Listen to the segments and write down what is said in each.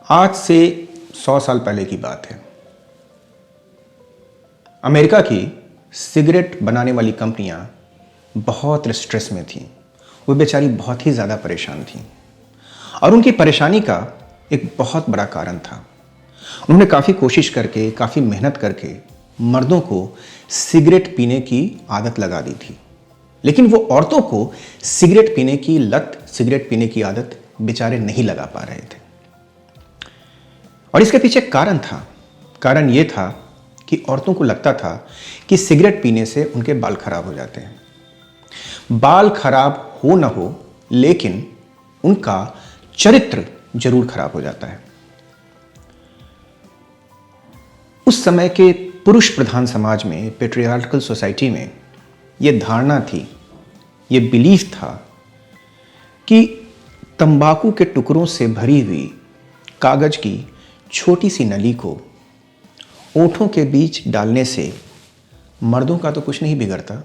आज से 100 साल पहले की बात है। अमेरिका की सिगरेट बनाने वाली कंपनियां बहुत स्ट्रेस में थीं। वो बेचारी बहुत ही ज़्यादा परेशान थीं और उनकी परेशानी का एक बहुत बड़ा कारण था। उन्होंने काफ़ी कोशिश करके, काफ़ी मेहनत करके मर्दों को सिगरेट पीने की आदत लगा दी थी, लेकिन वो औरतों को सिगरेट पीने की लत, सिगरेट पीने की आदत बेचारे नहीं लगा पा रहे थे। और इसके पीछे कारण था। कारण ये था कि औरतों को लगता था कि सिगरेट पीने से उनके बाल खराब हो जाते हैं। बाल खराब हो ना हो, लेकिन उनका चरित्र जरूर खराब हो जाता है। उस समय के पुरुष प्रधान समाज में, पेट्रियार्कल सोसाइटी में यह धारणा थी, यह बिलीफ था कि तंबाकू के टुकड़ों से भरी हुई कागज की छोटी सी नली को ओंठों के बीच डालने से मर्दों का तो कुछ नहीं बिगड़ता,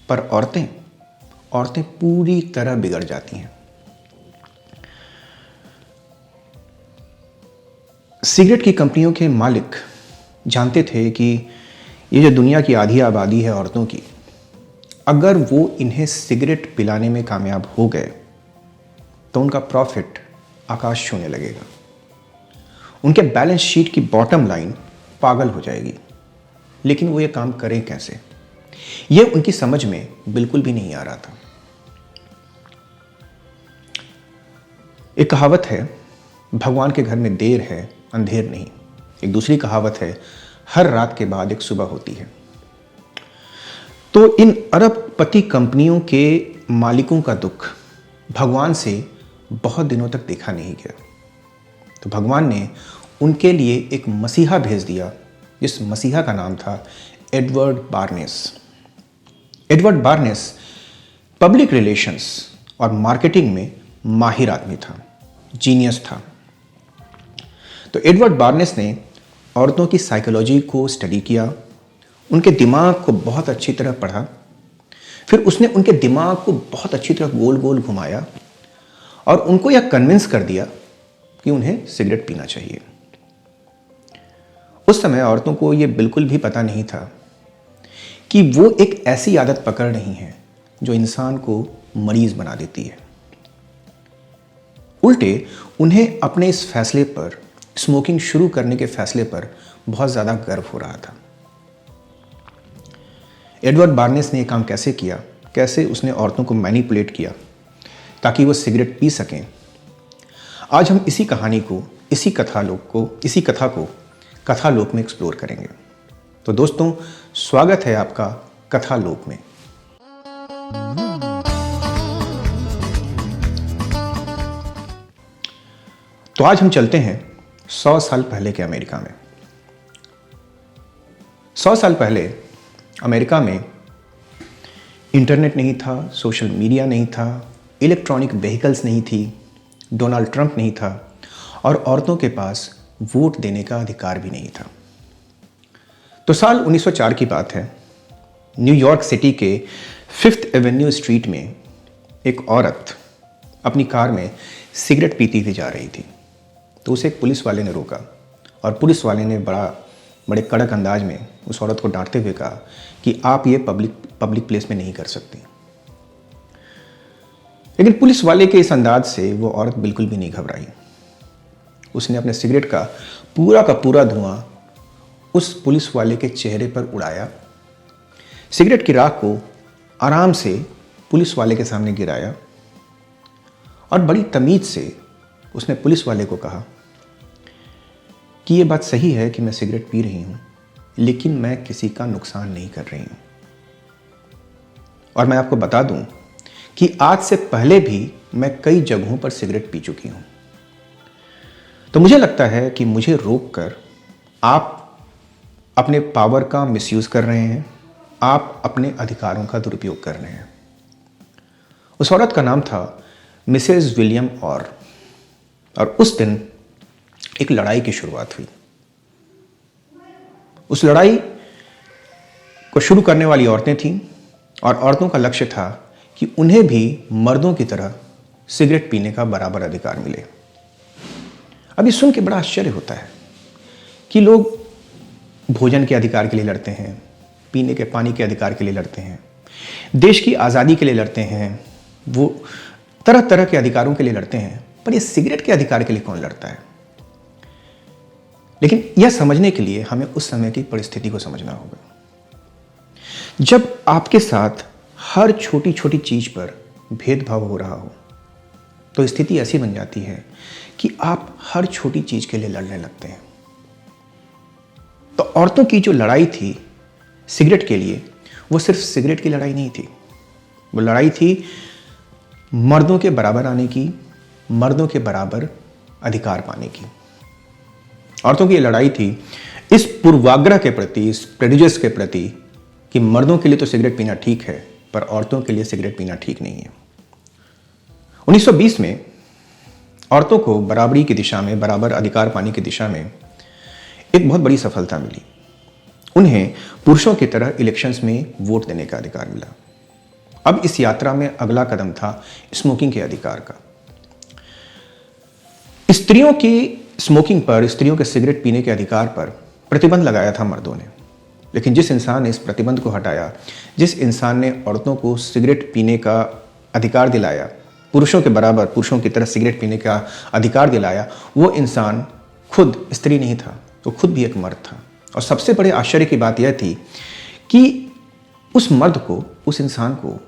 पर औरतें पूरी तरह बिगड़ जाती हैं। सिगरेट की कंपनियों के मालिक जानते थे कि ये जो दुनिया की आधी आबादी है औरतों की, अगर वो इन्हें सिगरेट पिलाने में कामयाब हो गए तो उनका प्रॉफिट आकाश छूने लगेगा। उनके बैलेंस शीट की बॉटम लाइन पागल हो जाएगी। लेकिन वो ये काम करें कैसे, ये उनकी समझ में बिल्कुल भी नहीं आ रहा था। एक कहावत है, भगवान के घर में देर है अंधेर नहीं। एक दूसरी कहावत है, हर रात के बाद एक सुबह होती है। तो इन अरबपति कंपनियों के मालिकों का दुख भगवान से बहुत दिनों तक देखा नहीं गया। तो भगवान ने उनके लिए एक मसीहा भेज दिया, जिस मसीहा का नाम था Edward baldness. Edward baldness public relations और मार्केटिंग में माहिर आदमी था, जीनियस था। तो एडवर्ड बार्नेस ने औरतों की साइकोलॉजी को स्टडी किया, उनके दिमाग को बहुत अच्छी तरह पढ़ा, फिर उसने उनके दिमाग को बहुत अच्छी तरह गोल गोल घुमाया और उनको यह कन्विंस कर दिया कि उन्हें सिगरेट पीना चाहिए। उस समय औरतों को यह बिल्कुल भी पता नहीं था कि वो एक ऐसी आदत पकड़ रही हैं जो इंसान को मरीज बना देती है। उल्टे उन्हें अपने इस फैसले पर, स्मोकिंग शुरू करने के फैसले पर बहुत ज्यादा गर्व हो रहा था। एडवर्ड बार्नेस ने यह काम कैसे किया, कैसे उसने औरतों को मैनिपुलेट किया ताकि वो सिगरेट पी सकें, आज हम इसी कहानी को, इसी कथा को कथालोक में एक्सप्लोर करेंगे। तो दोस्तों, स्वागत है आपका कथालोक में। तो आज हम चलते हैं 100 साल पहले के अमेरिका में। 100 साल पहले अमेरिका में इंटरनेट नहीं था, सोशल मीडिया नहीं था, इलेक्ट्रॉनिक व्हीकल्स नहीं थी, डोनाल्ड ट्रंप नहीं था और औरतों के पास वोट देने का अधिकार भी नहीं था। तो साल 1904 की बात है। न्यूयॉर्क सिटी के 5th एवेन्यू स्ट्रीट में एक औरत अपनी कार में सिगरेट पीती हुई जा रही थी। तो उसे एक पुलिस वाले ने रोका और पुलिस वाले ने बड़े कड़क अंदाज में उस औरत को डांटते हुए कहा कि आप ये पब्लिक प्लेस में नहीं कर सकती। लेकिन पुलिस वाले के इस अंदाज से वो औरत बिल्कुल भी नहीं घबराई। उसने अपने सिगरेट का पूरा धुआं उस पुलिस वाले के चेहरे पर उड़ाया, सिगरेट की राख को आराम से पुलिस वाले के सामने गिराया और बड़ी तमीज से उसने पुलिस वाले को कहा कि ये बात सही है कि मैं सिगरेट पी रही हूं, लेकिन मैं किसी का नुकसान नहीं कर रही हूं। और मैं आपको बता दूं कि आज से पहले भी मैं कई जगहों पर सिगरेट पी चुकी हूं। तो मुझे लगता है कि मुझे रोककर आप अपने पावर का मिसयूज कर रहे हैं, आप अपने अधिकारों का दुरुपयोग कर रहे हैं। उस औरत का नाम था मिसेस विलियम और उस दिन एक लड़ाई की शुरुआत हुई। उस लड़ाई को शुरू करने वाली औरतें थीं और औरतों का लक्ष्य था कि उन्हें भी मर्दों की तरह सिगरेट पीने का बराबर अधिकार मिले। अब ये सुन के बड़ा आश्चर्य होता है कि लोग भोजन के अधिकार के लिए लड़ते हैं, पीने के पानी के अधिकार के लिए लड़ते हैं, देश की आज़ादी के लिए लड़ते हैं, वो तरह तरह के अधिकारों के लिए लड़ते हैं, पर ये सिगरेट के अधिकार के लिए कौन लड़ता है? लेकिन यह समझने के लिए हमें उस समय की परिस्थिति को समझना होगा। जब आपके साथ हर छोटी छोटी चीज पर भेदभाव हो रहा हो तो स्थिति ऐसी बन जाती है कि आप हर छोटी चीज के लिए लड़ने लगते हैं। तो औरतों की जो लड़ाई थी सिगरेट के लिए, वो सिर्फ सिगरेट की लड़ाई नहीं थी, वो लड़ाई थी मर्दों के बराबर आने की, मर्दों के बराबर अधिकार पाने की। औरतों की ये लड़ाई थी इस पूर्वाग्रह के प्रति, इस प्रेजुडिस के प्रति कि मर्दों के लिए तो सिगरेट पीना ठीक है पर औरतों के लिए सिगरेट पीना ठीक नहीं है। 1920 में औरतों को बराबरी की दिशा में, बराबर अधिकार पाने की दिशा में एक बहुत बड़ी सफलता मिली। उन्हें पुरुषों की तरह इलेक्शंस में वोट देने का अधिकार मिला। अब इस यात्रा में अगला कदम था स्मोकिंग के अधिकार का। स्त्रियों की स्मोकिंग पर, स्त्रियों के सिगरेट पीने के अधिकार पर प्रतिबंध लगाया था मर्दों ने, लेकिन जिस इंसान ने इस प्रतिबंध को हटाया, जिस इंसान ने औरतों को सिगरेट पीने का अधिकार दिलाया, पुरुषों के बराबर, पुरुषों की तरह सिगरेट पीने का अधिकार दिलाया, वो इंसान खुद स्त्री नहीं था, वो खुद भी एक मर्द था। और सबसे बड़े आश्चर्य की बात यह थी कि उस मर्द को, उस इंसान को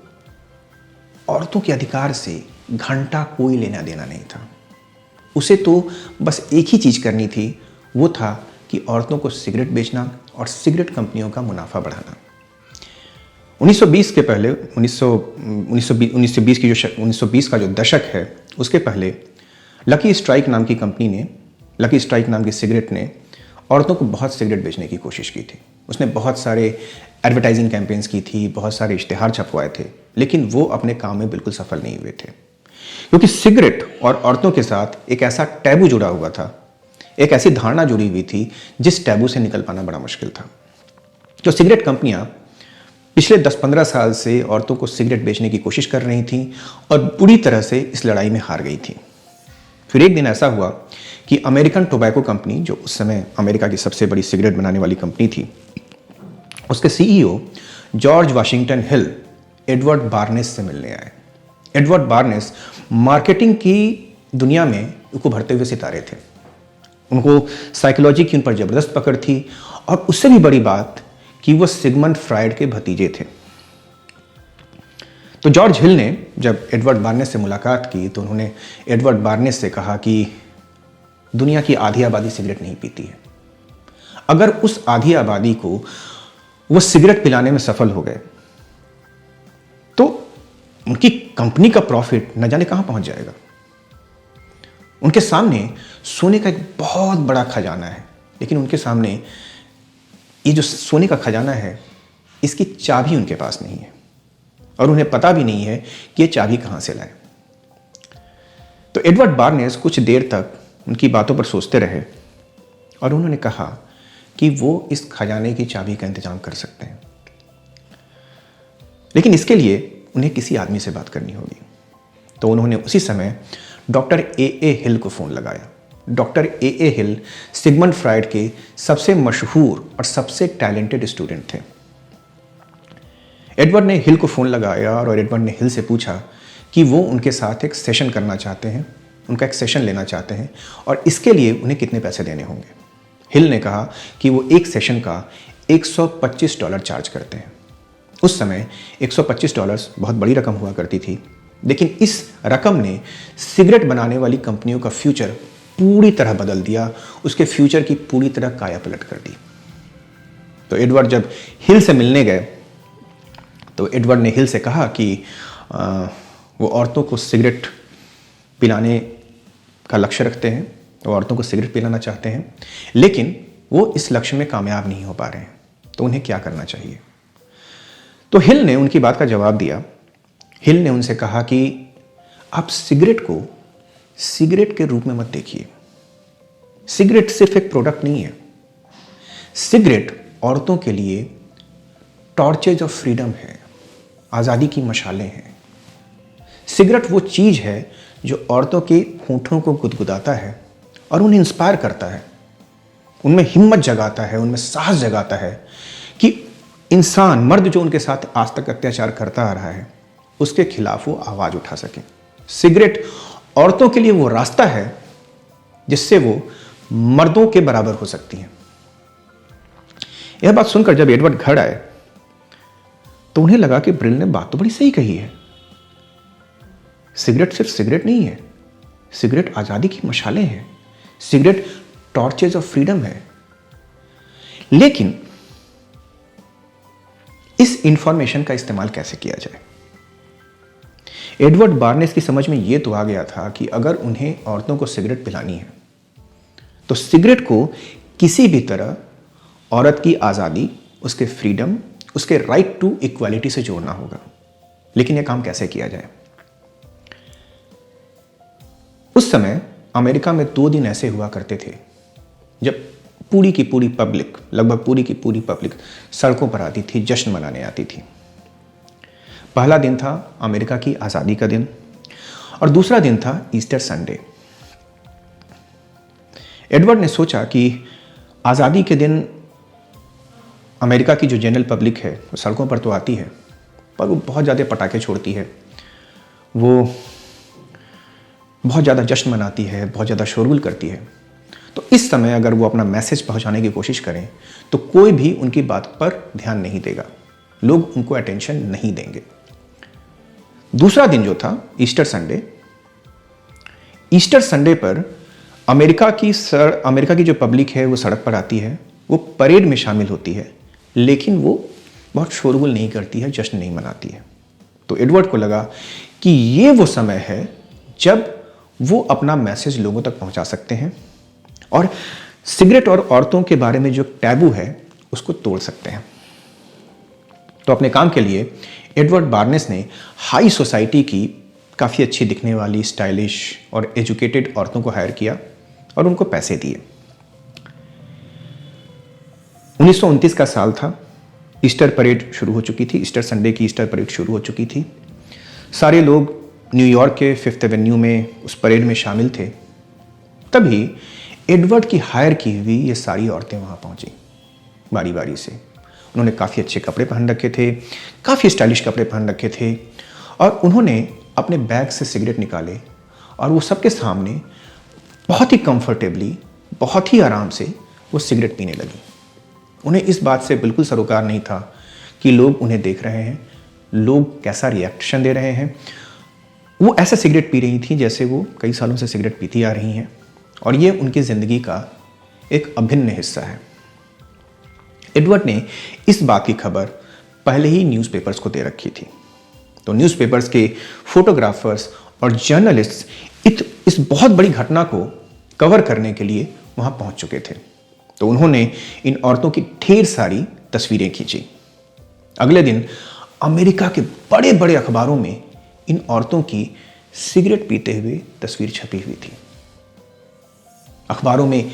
औरतों के अधिकार से घंटा कोई लेना देना नहीं था। उसे तो बस एक ही चीज करनी थी, वो था कि औरतों को सिगरेट बेचना और सिगरेट कंपनियों का मुनाफा बढ़ाना। 1920 के पहले, 1920 का जो दशक है उसके पहले लकी स्ट्राइक नाम की कंपनी ने, लकी स्ट्राइक नाम की सिगरेट ने औरतों को बहुत सिगरेट बेचने की कोशिश की थी। उसने बहुत सारे एडवर्टाइजिंग कैंपेन्स की थी, बहुत सारे इश्तिहार छपवाए थे, लेकिन वो अपने काम में बिल्कुल सफल नहीं हुए थे, क्योंकि सिगरेट और औरतों के साथ एक ऐसा टैबू जुड़ा हुआ था, एक ऐसी धारणा जुड़ी हुई थी जिस टैबू से निकल पाना बड़ा मुश्किल था। जो सिगरेट कंपनियां पिछले 10-15 साल से औरतों को सिगरेट बेचने की कोशिश कर रही थीं और पूरी तरह से इस लड़ाई में हार गई थी। फिर एक दिन ऐसा हुआ कि अमेरिकन टोबैको कंपनी, जो उस समय अमेरिका की सबसे बड़ी सिगरेट बनाने वाली कंपनी थी, उसके सीईओ जॉर्ज वाशिंगटन हिल एडवर्ड बार्नेस से मिलने आए। एडवर्ड बार्नेस मार्केटिंग की दुनिया में उनको भरते हुए सितारे थे। उनको साइकोलॉजी की उन पर जबरदस्त पकड़ थी, और उससे भी बड़ी बात कि वो सिगमंड फ्रायड के भतीजे थे। तो जॉर्ज हिल ने जब एडवर्ड बार्नेस से मुलाकात की तो उन्होंने एडवर्ड बार्नेस से कहा कि दुनिया की आधी आबादी सिगरेट नहीं पीती है। अगर उस आधी आबादी को वो सिगरेट पिलाने में सफल हो गए तो उनकी कंपनी का प्रॉफिट न जाने कहां पहुंच जाएगा। उनके सामने सोने का एक बहुत बड़ा खजाना है, लेकिन उनके सामने ये जो सोने का खजाना है, इसकी चाबी उनके पास नहीं है, और उन्हें पता भी नहीं है कि ये चाबी कहां से लाए। तो एडवर्ड बार्नेस कुछ देर तक उनकी बातों पर सोचते रहे, और उन्होंने कहा कि वो इस खजाने की चाबी का इंतजाम कर सकते हैं, लेकिन इसके लिए उन्हें किसी आदमी से बात करनी होगी। तो उन्होंने उसी समय डॉक्टर ए हिल को फोन लगाया। Doctor A Hill Sigmund Freud के सबसे मशहूर और सबसे टैलेंटेड स्टूडेंट थे। एडवर्ड ने हिल को फोन लगाया और एडवर्ड ने हिल से पूछा कि वो उनके साथ एक सेशन करना चाहते हैं, उनका एक सेशन लेना चाहते हैं, और इसके लिए उन्हें कितने पैसे देने होंगे। हिल ने कहा कि वो एक सेशन का $125 चार्ज करते हैं। उस समय $125 बहुत बड़ी रकम हुआ करती थी, लेकिन इस रकम ने सिगरेट बनाने वाली कंपनियों का फ्यूचर पूरी तरह बदल दिया, उसके फ्यूचर की पूरी तरह काया पलट कर दी। तो एडवर्ड जब हिल से मिलने गए तो एडवर्ड ने हिल से कहा कि वो औरतों को सिगरेट पिलाने का लक्ष्य रखते हैं, वो औरतों को सिगरेट पिलाना चाहते हैं, लेकिन वो इस लक्ष्य में कामयाब नहीं हो पा रहे हैं, तो उन्हें क्या करना चाहिए। तो हिल ने उनकी बात का जवाब दिया। हिल ने उनसे कहा कि आप सिगरेट को सिगरेट के रूप में मत देखिए। सिगरेट सिर्फ एक प्रोडक्ट नहीं है, सिगरेट औरतों के लिए टॉर्चेज ऑफ फ्रीडम है, आज़ादी की मशालें हैं। सिगरेट वो चीज़ है जो औरतों के होंठों को गुदगुदाता है और उन्हें इंस्पायर करता है, उनमें हिम्मत जगाता है, उनमें साहस जगाता है कि इंसान, मर्द जो उनके साथ आज तक अत्याचार करता आ रहा है, उसके खिलाफ वो आवाज उठा सके। सिगरेट औरतों के लिए वो रास्ता है जिससे वो मर्दों के बराबर हो सकती हैं। यह बात सुनकर जब एडवर्ड घर आए तो उन्हें लगा कि ब्रिल ने बात तो बड़ी सही कही है। सिगरेट सिर्फ सिगरेट नहीं है, सिगरेट आजादी की मशालें हैं, सिगरेट टॉर्चेज ऑफ फ्रीडम है। लेकिन इस इंफॉर्मेशन का इस्तेमाल कैसे किया जाए? एडवर्ड बार्नेस की समझ में यह तो आ गया था कि अगर उन्हें औरतों को सिगरेट पिलानी है तो सिगरेट को किसी भी तरह औरत की आजादी, उसके फ्रीडम, उसके राइट टू इक्वालिटी से जोड़ना होगा। लेकिन यह काम कैसे किया जाए? उस समय अमेरिका में 2 दिन ऐसे हुआ करते थे जब पूरी की पूरी पब्लिक, लगभग पूरी की पूरी पब्लिक सड़कों पर आती थी, जश्न मनाने आती थी। पहला दिन था अमेरिका की आज़ादी का दिन और दूसरा दिन था ईस्टर संडे। एडवर्ड ने सोचा कि आज़ादी के दिन अमेरिका की जो जनरल पब्लिक है वो सड़कों पर तो आती है, पर वो बहुत ज़्यादा पटाखे छोड़ती है, वो बहुत ज़्यादा जश्न मनाती है, बहुत ज़्यादा शोरगुल करती है। तो इस समय अगर वो अपना मैसेज पहुंचाने की कोशिश करें तो कोई भी उनकी बात पर ध्यान नहीं देगा, लोग उनको अटेंशन नहीं देंगे। दूसरा दिन जो था ईस्टर संडे, ईस्टर संडे पर अमेरिका की जो पब्लिक है वो सड़क पर आती है, वो परेड में शामिल होती है, लेकिन वो बहुत शोरगुल नहीं करती है, जश्न नहीं मनाती है। तो एडवर्ड को लगा कि ये वो समय है जब वो अपना मैसेज लोगों तक पहुंचा सकते हैं और सिगरेट और औरतों के बारे में जो टैबू है उसको तोड़ सकते हैं। तो अपने काम के लिए एडवर्ड बार्नेस ने हाई सोसाइटी की काफ़ी अच्छी दिखने वाली, स्टाइलिश और एजुकेटेड औरतों को हायर किया और उनको पैसे दिए। 1929 का साल था, ईस्टर परेड शुरू हो चुकी थी, ईस्टर संडे की ईस्टर परेड शुरू हो चुकी थी। सारे लोग न्यूयॉर्क के 5th एवेन्यू में उस परेड में शामिल थे। तभी एडवर्ड की हायर की हुई ये सारी औरतें वहाँ पहुँची बारी बारी से। उन्होंने काफ़ी अच्छे कपड़े पहन रखे थे, काफ़ी स्टाइलिश कपड़े पहन रखे थे और उन्होंने अपने बैग से सिगरेट निकाले और वो सबके सामने बहुत ही कंफर्टेबली, बहुत ही आराम से वो सिगरेट पीने लगी। उन्हें इस बात से बिल्कुल सरोकार नहीं था कि लोग उन्हें देख रहे हैं, लोग कैसा रिएक्शन दे रहे हैं। वो ऐसा सिगरेट पी रही थी जैसे वो कई सालों से सिगरेट पीती आ रही हैं और ये उनकी ज़िंदगी का एक अभिन्न हिस्सा है। एडवर्ड ने इस बात की खबर पहले ही न्यूज़पेपर्स को दे रखी थी। तो न्यूज़पेपर्स के फोटोग्राफर्स और जर्नलिस्ट इस बहुत बड़ी घटना को कवर करने के लिए वहाँ पहुँच चुके थे। तो उन्होंने इन औरतों की ढेर सारी तस्वीरें खींची। अगले दिन अमेरिका के बड़े बड़े अखबारों में इन औरतों की सिगरेट पीते हुए तस्वीर छपी हुई थी। अखबारों में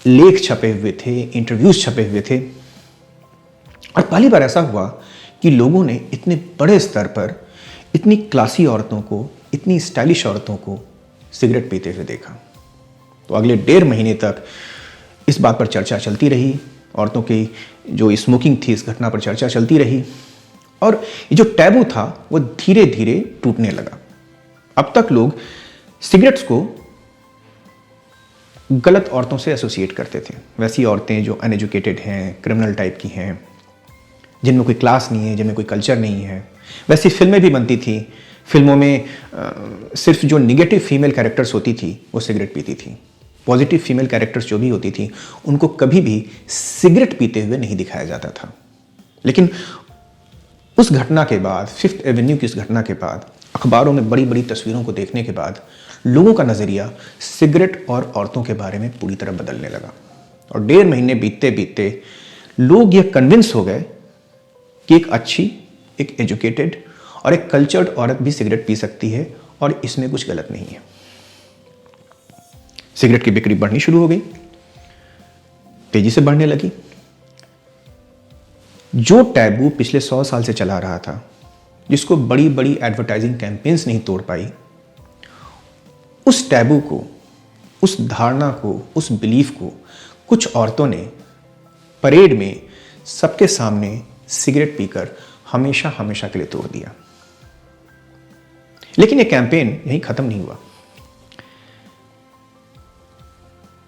लेख छपे हुए थे, इंटरव्यूज छपे हुए थे और पहली बार ऐसा हुआ कि लोगों ने इतने बड़े स्तर पर इतनी क्लासी औरतों को, इतनी स्टाइलिश औरतों को सिगरेट पीते हुए देखा। तो अगले 1.5 महीने तक इस बात पर चर्चा चलती रही, औरतों की जो स्मोकिंग थी इस घटना पर चर्चा चलती रही और ये जो टैबू था वो धीरे धीरे टूटने लगा। अब तक लोग सिगरेट्स को गलत औरतों से एसोसिएट करते थे, वैसी औरतें जो अनएजुकेटेड हैं, क्रिमिनल टाइप की हैं, जिनमें कोई क्लास नहीं है, जिनमें कोई कल्चर नहीं है। वैसी फिल्में भी बनती थी, फिल्मों में सिर्फ जो निगेटिव फीमेल कैरेक्टर्स होती थी वो सिगरेट पीती थी, पॉजिटिव फीमेल कैरेक्टर्स जो भी होती थी उनको कभी भी सिगरेट पीते हुए नहीं दिखाया जाता था। लेकिन उस घटना के बाद, 5th एवेन्यू की इस घटना के बाद, अखबारों में बड़ी बड़ी तस्वीरों को देखने के बाद लोगों का नज़रिया सिगरेट और औरतों के बारे में पूरी तरह बदलने लगा और 1.5 महीने बीतते बीतते लोग ये कन्विंस हो गए कि एक अच्छी, एक एजुकेटेड और एक कल्चर्ड औरत भी सिगरेट पी सकती है और इसमें कुछ गलत नहीं है। सिगरेट की बिक्री बढ़नी शुरू हो गई, तेजी से बढ़ने लगी। जो टैबू पिछले 100 साल से चला रहा था, जिसको बड़ी बड़ी एडवर्टाइजिंग कैंपेन्स नहीं तोड़ पाई, उस टैबू को उस धारणा को, उस बिलीफ को कुछ औरतों ने परेड में सबके सामने सिगरेट पीकर हमेशा हमेशा के लिए तोड़ दिया। लेकिन यह कैंपेन यहीं खत्म नहीं हुआ।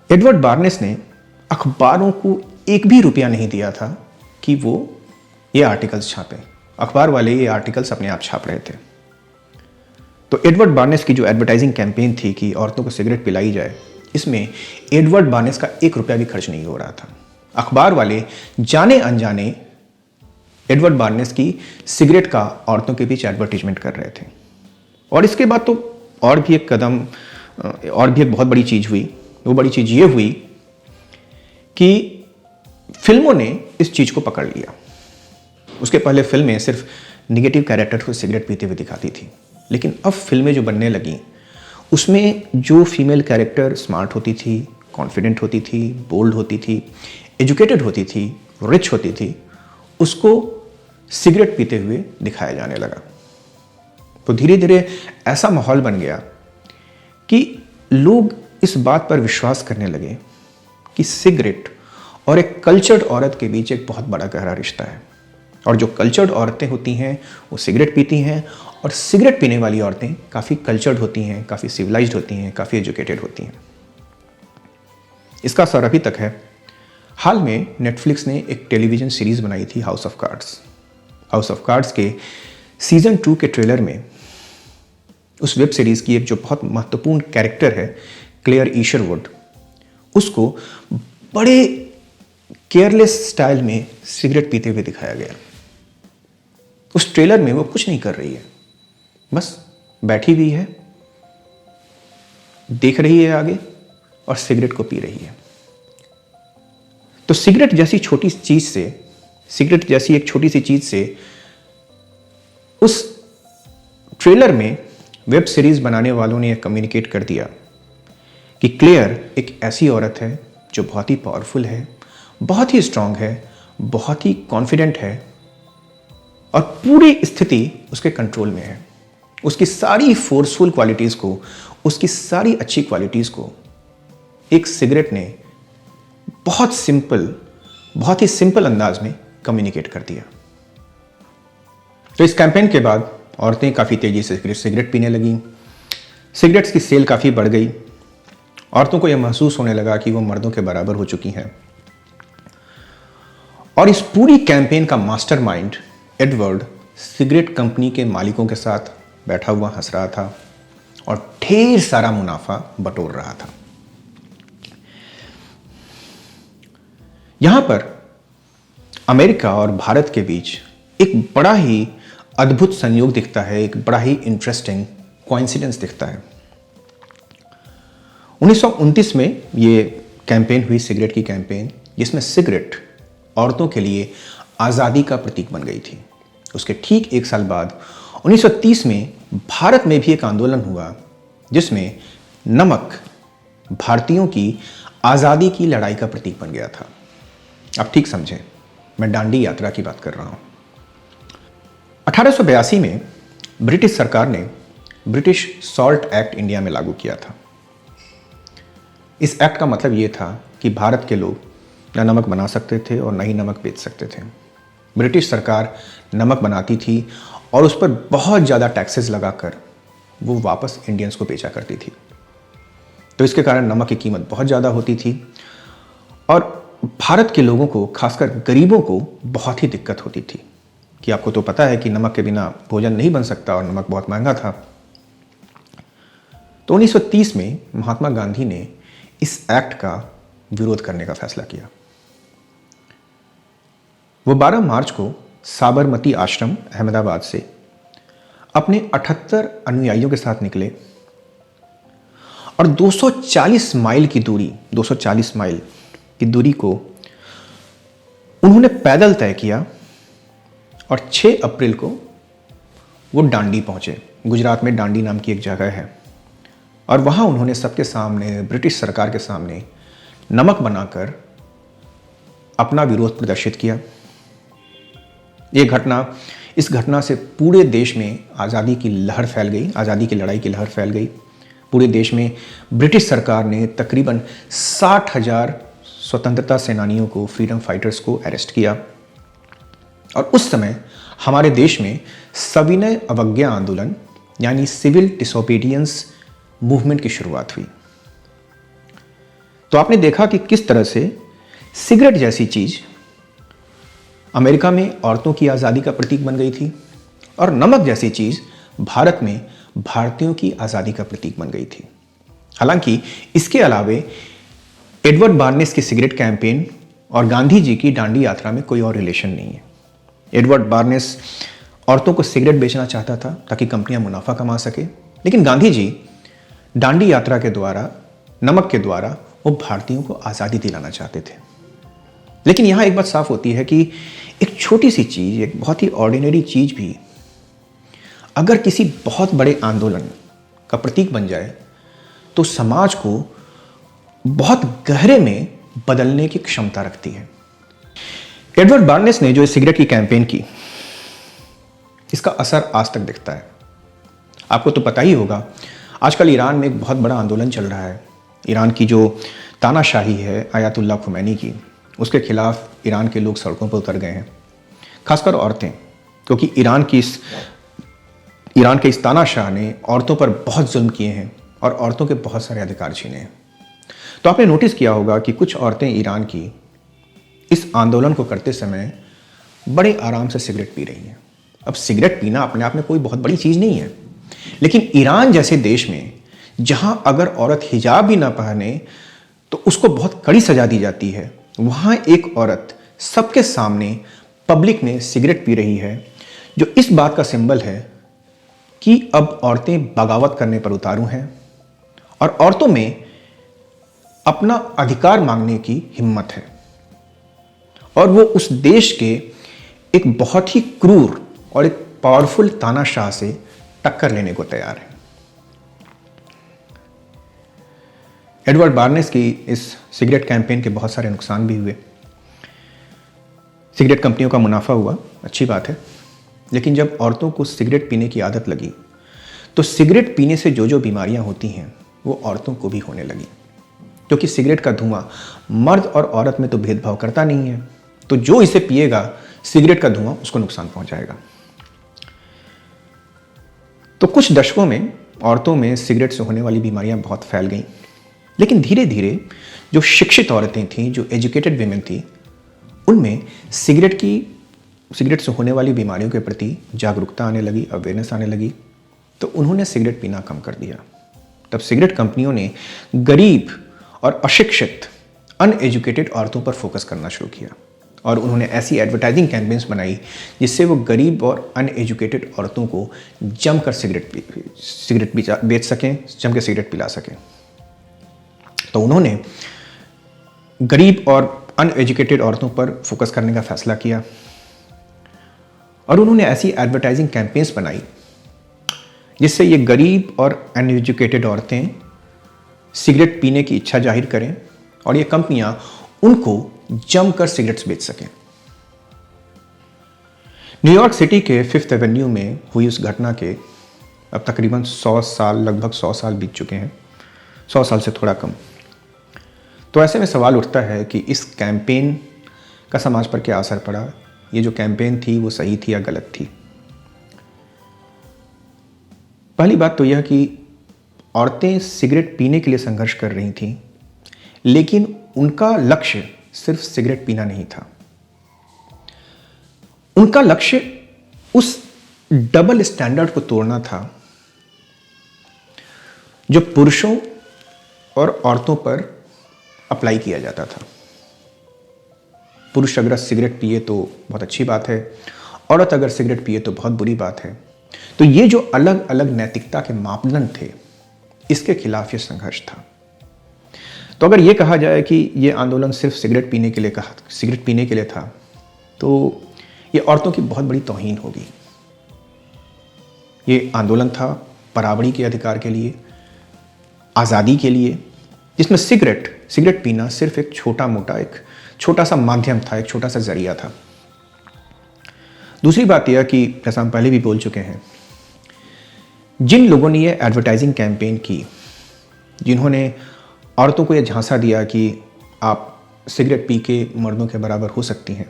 एडवर्ड बार्नेस ने अखबारों को एक भी रुपया नहीं दिया था कि वो ये आर्टिकल्स छापे। अखबार वाले ये आर्टिकल्स अपने आप छाप रहे थे। तो एडवर्ड बार्नेस की जो एडवर्टाइजिंग कैंपेन थी कि औरतों को सिगरेट पिलाई जाए, इसमें एडवर्ड बार्नेस का एक रुपया भी खर्च नहीं हो रहा था। अखबार वाले जाने अनजाने एडवर्ड बार्नेस की सिगरेट का औरतों के बीच एडवर्टीजमेंट कर रहे थे। और इसके बाद तो और भी एक बहुत बड़ी चीज हुई। वो बड़ी चीज ये हुई कि फिल्मों ने इस चीज को पकड़ लिया। उसके पहले फिल्में सिर्फ निगेटिव कैरेक्टर को सिगरेट पीते हुए दिखाती थी, लेकिन अब फिल्में जो बनने लगी उसमें जो फीमेल कैरेक्टर स्मार्ट होती थी, कॉन्फिडेंट होती थी, बोल्ड होती थी, एजुकेटेड होती थी, रिच होती थी, उसको सिगरेट पीते हुए दिखाया जाने लगा। तो धीरे धीरे ऐसा माहौल बन गया कि लोग इस बात पर विश्वास करने लगे कि सिगरेट और एक कल्चर्ड औरत के बीच एक बहुत बड़ा गहरा रिश्ता है। और जो कल्चर्ड औरतें होती हैं वो सिगरेट पीती हैं, और सिगरेट पीने वाली औरतें काफ़ी कल्चर्ड होती हैं, काफ़ी सिविलाइज्ड होती हैं, काफ़ी एजुकेटेड होती हैं। इसका असर अभी तक है। हाल में नेटफ्लिक्स ने एक टेलीविज़न सीरीज़ बनाई थी, house of cards. House of cards के सीज़न 2 के ट्रेलर में उस वेब सीरीज़ की एक जो बहुत महत्वपूर्ण कैरेक्टर है, क्लेयर ईशरवुड, उसको बड़े केयरलेस स्टाइल में सिगरेट पीते हुए दिखाया गया। उस ट्रेलर में वो कुछ नहीं कर रही है, बस बैठी हुई है, देख रही है आगे और सिगरेट को पी रही है। तो सिगरेट जैसी एक छोटी सी चीज से उस ट्रेलर में वेब सीरीज बनाने वालों ने यह कम्युनिकेट कर दिया कि क्लेयर एक ऐसी औरत है जो बहुत ही पावरफुल है, बहुत ही स्ट्रांग है, बहुत ही कॉन्फिडेंट है और पूरी स्थिति उसके कंट्रोल में है। उसकी सारी फोर्सफुल क्वालिटीज़ को, उसकी सारी अच्छी क्वालिटीज़ को एक सिगरेट ने बहुत ही सिंपल अंदाज में कम्युनिकेट कर दिया। तो इस कैंपेन के बाद औरतें काफ़ी तेज़ी से सिगरेट पीने लगीं। सिगरेट्स की सेल काफ़ी बढ़ गई। औरतों को यह महसूस होने लगा कि वो मर्दों के बराबर हो चुकी हैं। और इस पूरी कैंपेन का मास्टरमाइंड एडवर्ड सिगरेट कंपनी के मालिकों के साथ बैठा हुआ हंस रहा था और ढेर सारा मुनाफा बटोर रहा था। यहां पर अमेरिका और भारत के बीच एक बड़ा ही अद्भुत संयोग दिखता है, एक बड़ा ही इंटरेस्टिंग कोइंसिडेंस दिखता है। 1929 में ये कैंपेन हुई, सिगरेट की कैंपेन, जिसमें सिगरेट औरतों के लिए आज़ादी का प्रतीक बन गई थी। उसके ठीक एक साल बाद 1930 में भारत में भी एक आंदोलन हुआ जिसमें नमक भारतीयों की आज़ादी की लड़ाई का प्रतीक बन गया था। अब ठीक समझें, मैं दांडी यात्रा की बात कर रहा हूं। 1882 में ब्रिटिश सरकार ने ब्रिटिश सॉल्ट एक्ट इंडिया में लागू किया था। इस एक्ट का मतलब ये था कि भारत के लोग न नमक बना सकते थे और न ही नमक बेच सकते थे। ब्रिटिश सरकार नमक बनाती थी और उस पर बहुत ज़्यादा टैक्सेस लगाकर वो वापस इंडियंस को बेचा करती थी। तो इसके कारण नमक की कीमत बहुत ज़्यादा होती थी और भारत के लोगों को, खासकर गरीबों को, बहुत ही दिक्कत होती थी कि आपको तो पता है कि नमक के बिना भोजन नहीं बन सकता और नमक बहुत महंगा था। तो 1930 में महात्मा गांधी ने इस एक्ट का विरोध करने का फैसला किया। वो 12 मार्च को साबरमती आश्रम अहमदाबाद से अपने 78 अनुयायियों के साथ निकले और 240 माइल की दूरी को उन्होंने पैदल तय किया और 6 अप्रैल को वो दांडी पहुंचे। गुजरात में दांडी नाम की एक जगह है और वहां उन्होंने सबके सामने, ब्रिटिश सरकार के सामने नमक बनाकर अपना विरोध प्रदर्शित किया। इस घटना से पूरे देश में आज़ादी की लहर फैल गई, आज़ादी की लड़ाई की लहर फैल गई। पूरे देश में ब्रिटिश सरकार ने तकरीबन 60,000 स्वतंत्रता सेनानियों को, फ्रीडम फाइटर्स को अरेस्ट किया। और उस समय हमारे देश में सविनय अवज्ञा आंदोलन यानी सिविल डिसोबीडियंस मूवमेंट की शुरुआत हुई। तो आपने देखा कि किस तरह से सिगरेट जैसी चीज अमेरिका में औरतों की आज़ादी का प्रतीक बन गई थी और नमक जैसी चीज भारत में भारतीयों की आज़ादी का प्रतीक बन गई थी। हालांकि इसके अलावे एडवर्ड बार्नेस की सिगरेट कैंपेन और गांधी जी की दांडी यात्रा में कोई और रिलेशन नहीं है। एडवर्ड बार्नेस औरतों को सिगरेट बेचना चाहता था ताकि कंपनियां मुनाफा कमा सके, लेकिन गांधी जी दांडी यात्रा के द्वारा, नमक के द्वारा वो भारतीयों को आज़ादी दिलाना चाहते थे। लेकिन यहां एक बात साफ होती है कि एक छोटी सी चीज, एक बहुत ही ऑर्डिनरी चीज भी अगर किसी बहुत बड़े आंदोलन का प्रतीक बन जाए तो समाज को बहुत गहरे में बदलने की क्षमता रखती है। एडवर्ड बार्नेस ने जो सिगरेट की कैंपेन की, इसका असर आज तक दिखता है। आपको तो पता ही होगा, आजकल ईरान में एक बहुत बड़ा आंदोलन चल रहा है। ईरान की जो तानाशाही है आयतुल्लाह खुमैनी की, उसके खिलाफ ईरान के लोग सड़कों पर उतर गए हैं, खासकर औरतें, क्योंकि ईरान के इस तानाशाह ने औरतों पर बहुत जुल्म किए हैं और औरतों के बहुत सारे अधिकार छीने हैं। तो आपने नोटिस किया होगा कि कुछ औरतें ईरान की इस आंदोलन को करते समय बड़े आराम से सिगरेट पी रही हैं। अब सिगरेट पीना अपने आप में कोई बहुत बड़ी चीज़ नहीं है, लेकिन ईरान जैसे देश में जहां अगर औरत हिजाब भी ना पहने तो उसको बहुत कड़ी सजा दी जाती है, वहां एक औरत सबके सामने पब्लिक में सिगरेट पी रही है, जो इस बात का सिंबल है कि अब औरतें बगावत करने पर उतारू हैं और औरतों में अपना अधिकार मांगने की हिम्मत है और वो उस देश के एक बहुत ही क्रूर और एक पावरफुल तानाशाह से टक्कर लेने को तैयार है। एडवर्ड बार्नेस की इस सिगरेट कैंपेन के बहुत सारे नुकसान भी हुए। सिगरेट कंपनियों का मुनाफा हुआ, अच्छी बात है, लेकिन जब औरतों को सिगरेट पीने की आदत लगी तो सिगरेट पीने से जो जो बीमारियां होती हैं वो औरतों को भी होने लगी, क्योंकि सिगरेट का धुआं मर्द और औरत में तो भेदभाव करता नहीं है, तो जो इसे पिएगा सिगरेट का धुआं उसको नुकसान पहुंचाएगा। तो कुछ दशकों में औरतों में सिगरेट से होने वाली बीमारियां बहुत फैल गईं, लेकिन धीरे धीरे जो शिक्षित औरतें थीं, जो एजुकेटेड विमेन थी, उनमें सिगरेट से होने वाली बीमारियों के प्रति जागरूकता आने लगी, अवेयरनेस आने लगी, तो उन्होंने सिगरेट पीना कम कर दिया। तब सिगरेट कंपनियों ने गरीब और अशिक्षित अनएजुकेटेड औरतों पर फोकस करना शुरू किया और उन्होंने ऐसी एडवर्टाइजिंग कैंपेन्स बनाई जिससे वो गरीब और अनएजुकेटेड औरतों को जमकर सिगरेट बेच सकें, जम के सिगरेट पिला सकें। तो उन्होंने गरीब और अनएजुकेटेड औरतों पर फोकस करने का फैसला किया और उन्होंने ऐसी एडवर्टाइजिंग कैंपेन्स बनाई जिससे ये गरीब और अनएजुकेटेड औरतें सिगरेट पीने की इच्छा जाहिर करें और ये कंपनियां उनको जमकर सिगरेट्स बेच सकें। न्यूयॉर्क सिटी के 5th एवेन्यू में हुई उस घटना के अब तकरीबन 100 साल, लगभग 100 साल बीत चुके हैं, 100 साल से थोड़ा कम। तो ऐसे में सवाल उठता है कि इस कैंपेन का समाज पर क्या असर पड़ा, ये जो कैंपेन थी वो सही थी या गलत थी। पहली बात तो यह कि औरतें सिगरेट पीने के लिए संघर्ष कर रही थीं, लेकिन उनका लक्ष्य सिर्फ सिगरेट पीना नहीं था। उनका लक्ष्य उस डबल स्टैंडर्ड को तोड़ना था जो पुरुषों और औरतों पर अप्लाई किया जाता था। पुरुष अगर सिगरेट पिए तो बहुत अच्छी बात है, औरत अगर सिगरेट पिए तो बहुत बुरी बात है। तो ये जो अलग अलग नैतिकता के मापदंड थे, इसके खिलाफ ये संघर्ष था। तो अगर ये कहा जाए कि ये आंदोलन सिर्फ सिगरेट पीने के लिए था, तो ये औरतों की बहुत बड़ी तौहीन होगी। ये आंदोलन था बराबरी के अधिकार के लिए, आज़ादी के लिए, जिसमें सिगरेट पीना सिर्फ एक छोटा सा माध्यम था, एक छोटा सा जरिया था। दूसरी बात यह कि जैसा हम पहले भी बोल चुके हैं, जिन लोगों ने ये एडवर्टाइजिंग कैंपेन की जिन्होंने औरतों को यह झांसा दिया कि आप सिगरेट पी के मर्दों के बराबर हो सकती हैं,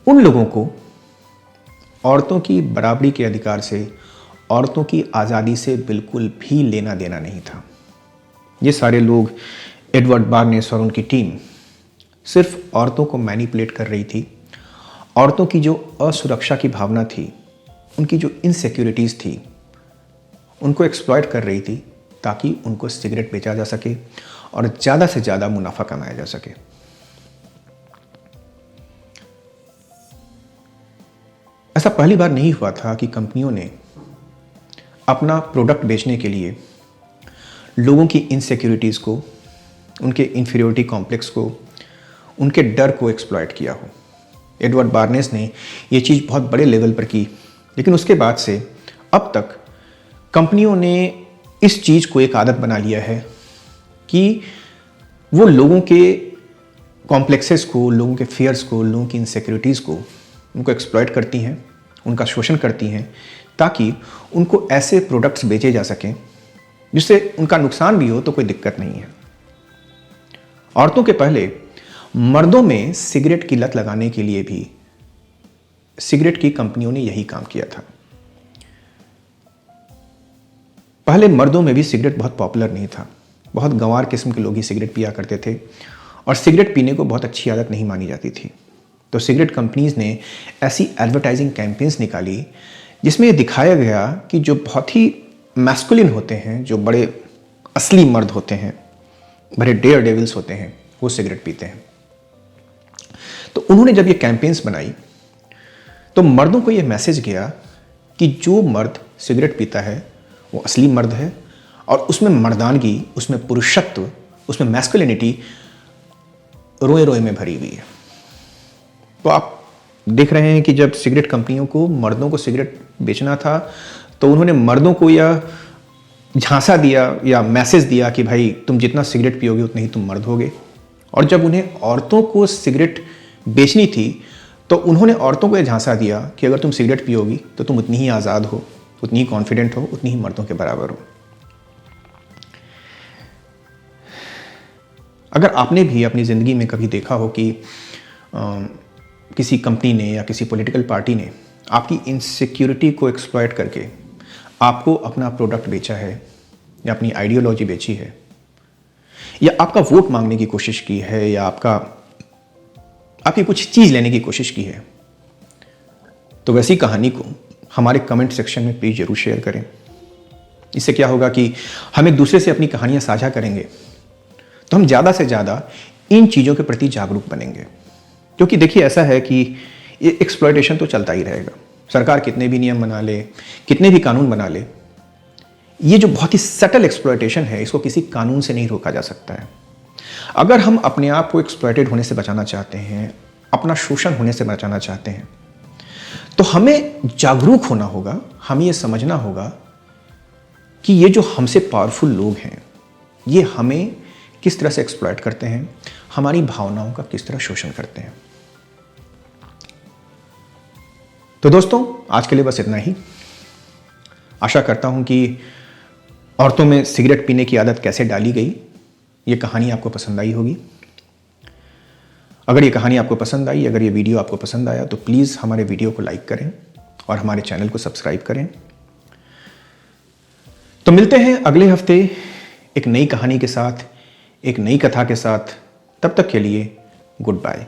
उन लोगों को औरतों की बराबरी के अधिकार से, औरतों की आज़ादी से बिल्कुल भी लेना देना नहीं था। ये सारे लोग, एडवर्ड बार्नेस और उनकी टीम, सिर्फ औरतों को मैनिपुलेट कर रही थी। औरतों की जो असुरक्षा की भावना थी, उनकी जो इनसिक्योरिटीज़ थी, उनको एक्सप्लॉइट कर रही थी ताकि उनको सिगरेट बेचा जा सके और ज़्यादा से ज़्यादा मुनाफा कमाया जा सके। ऐसा पहली बार नहीं हुआ था कि कंपनियों ने अपना प्रोडक्ट बेचने के लिए लोगों की इनसिक्योरिटीज़ को, उनके इन्फीरियोरिटी कॉम्प्लेक्स को, उनके डर को एक्सप्लॉइट किया हो। एडवर्ड बार्नेस ने ये चीज़ बहुत बड़े लेवल पर की, लेकिन उसके बाद से अब तक कंपनियों ने इस चीज़ को एक आदत बना लिया है कि वो लोगों के कॉम्प्लेक्सेस को, लोगों के फियर्स को, लोगों की इनसिक्योरिटीज़ को, उनको एक्सप्लॉइट करती हैं, उनका शोषण करती हैं, ताकि उनको ऐसे प्रोडक्ट्स बेचे जा सकें जिससे उनका नुकसान भी हो तो कोई दिक्कत नहीं है। औरतों के पहले मर्दों में सिगरेट की लत लगाने के लिए भी सिगरेट की कंपनियों ने यही काम किया था। पहले मर्दों में भी सिगरेट बहुत पॉपुलर नहीं था, बहुत गंवार किस्म के लोग ही सिगरेट पिया करते थे और सिगरेट पीने को बहुत अच्छी आदत नहीं मानी जाती थी। तो सिगरेट कंपनीज ने ऐसी एडवर्टाइजिंग कैंपेन्स निकाली जिसमें ये दिखाया गया कि जो बहुत ही मैस्कुलिन होते हैं, जो बड़े असली मर्द होते हैं, बड़े डेयर डेविल्स होते हैं, वो सिगरेट पीते हैं। तो उन्होंने जब ये कैंपेन्स बनाई तो मर्दों को ये मैसेज गया कि जो मर्द सिगरेट पीता है वो असली मर्द है और उसमें मर्दानगी, उसमें पुरुषत्व, उसमें मैस्कुलिनिटी रोए रोए में भरी हुई है। तो आप देख रहे हैं कि जब सिगरेट कंपनियों को मर्दों को सिगरेट बेचना था तो उन्होंने मर्दों को यह झांसा दिया या मैसेज दिया कि भाई तुम जितना सिगरेट पियोगे उतना ही तुम मर्द होगे। और जब उन्हें औरतों को सिगरेट बेचनी थी तो उन्होंने औरतों को यह झांसा दिया कि अगर तुम सिगरेट पियोगी तो तुम उतनी ही आज़ाद हो, उतनी ही कॉन्फिडेंट हो, उतनी ही मर्दों के बराबर हो। अगर आपने भी अपनी ज़िंदगी में कभी देखा हो कि किसी कंपनी ने या किसी पॉलिटिकल पार्टी ने आपकी इनसिक्योरिटी को एक्सप्लॉइट करके आपको अपना प्रोडक्ट बेचा है या अपनी आइडियोलॉजी बेची है या आपका वोट मांगने की कोशिश की है या आपकी कुछ चीज़ लेने की कोशिश की है, तो वैसी कहानी को हमारे कमेंट सेक्शन में प्लीज़ ज़रूर शेयर करें। इससे क्या होगा कि हम एक दूसरे से अपनी कहानियाँ साझा करेंगे तो हम ज़्यादा से ज़्यादा इन चीज़ों के प्रति जागरूक बनेंगे। क्योंकि देखिए ऐसा है कि ये एक्सप्लॉयटेशन तो चलता ही रहेगा। सरकार कितने भी नियम बना ले, कितने भी कानून बना ले, ये जो बहुत ही सटल एक्सप्लॉयटेशन है इसको किसी कानून से नहीं रोका जा सकता है। अगर हम अपने आप को एक्सप्लॉयटेड होने से बचाना चाहते हैं, अपना शोषण होने से बचाना चाहते हैं, तो हमें जागरूक होना होगा, हमें ये समझना होगा कि ये जो हमसे पावरफुल लोग हैं ये हमें किस तरह से एक्सप्लॉयट करते हैं, हमारी भावनाओं का किस तरह शोषण करते हैं। तो दोस्तों आज के लिए बस इतना ही। आशा करता हूं कि औरतों में सिगरेट पीने की आदत कैसे डाली गई ये कहानी आपको पसंद आई होगी। अगर ये कहानी आपको पसंद आई, अगर ये वीडियो आपको पसंद आया तो प्लीज़ हमारे वीडियो को लाइक करें और हमारे चैनल को सब्सक्राइब करें। तो मिलते हैं अगले हफ्ते एक नई कहानी के साथ, एक नई कथा के साथ। तब तक के लिए गुड बाय।